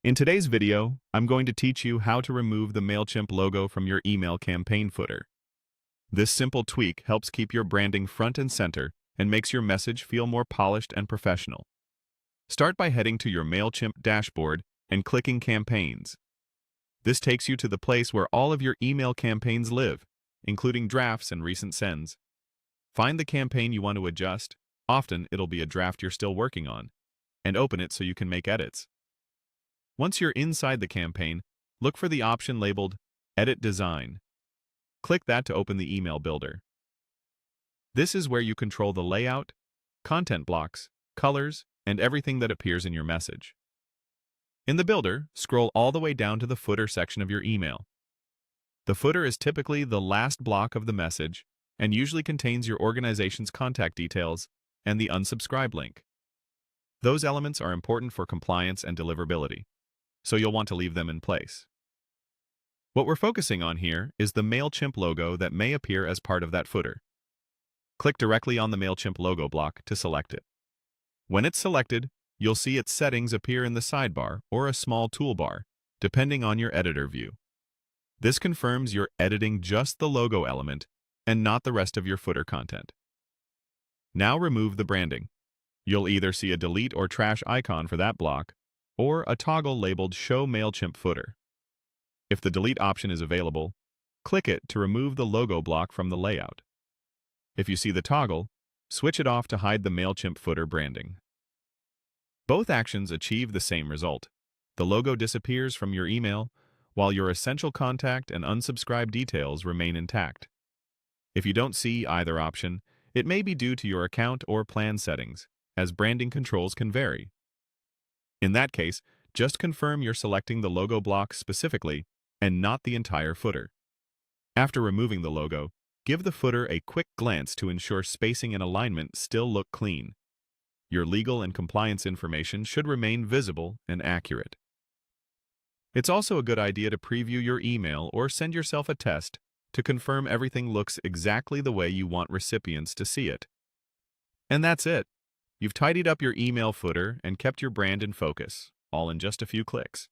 In today's video, I'm going to teach you how to remove the Mailchimp logo from your email campaign footer. This simple tweak helps keep your branding front and center and makes your message feel more polished and professional. Start by heading to your Mailchimp dashboard and clicking Campaigns. This takes you to the place where all of your email campaigns live, including drafts and recent sends. Find the campaign you want to adjust, often it'll be a draft you're still working on, and open it so you can make edits. Once you're inside the campaign, look for the option labeled Edit Design. Click that to open the email builder. This is where you control the layout, content blocks, colors, and everything that appears in your message. In the builder, scroll all the way down to the footer section of your email. The footer is typically the last block of the message and usually contains your organization's contact details and the unsubscribe link. Those elements are important for compliance and deliverability, so you'll want to leave them in place. What we're focusing on here is the Mailchimp logo that may appear as part of that footer. Click directly on the Mailchimp logo block to select it. When it's selected, you'll see its settings appear in the sidebar or a small toolbar, depending on your editor view. This confirms you're editing just the logo element and not the rest of your footer content. Now remove the branding. You'll either see a delete or trash icon for that block, or a toggle labeled Show Mailchimp Footer. If the delete option is available, click it to remove the logo block from the layout. If you see the toggle, switch it off to hide the Mailchimp footer branding. Both actions achieve the same result. The logo disappears from your email, while your essential contact and unsubscribe details remain intact. If you don't see either option, it may be due to your account or plan settings, as branding controls can vary. In that case, just confirm you're selecting the logo block specifically and not the entire footer. After removing the logo, give the footer a quick glance to ensure spacing and alignment still look clean. Your legal and compliance information should remain visible and accurate. It's also a good idea to preview your email or send yourself a test to confirm everything looks exactly the way you want recipients to see it. And that's it. You've tidied up your email footer and kept your brand in focus, all in just a few clicks.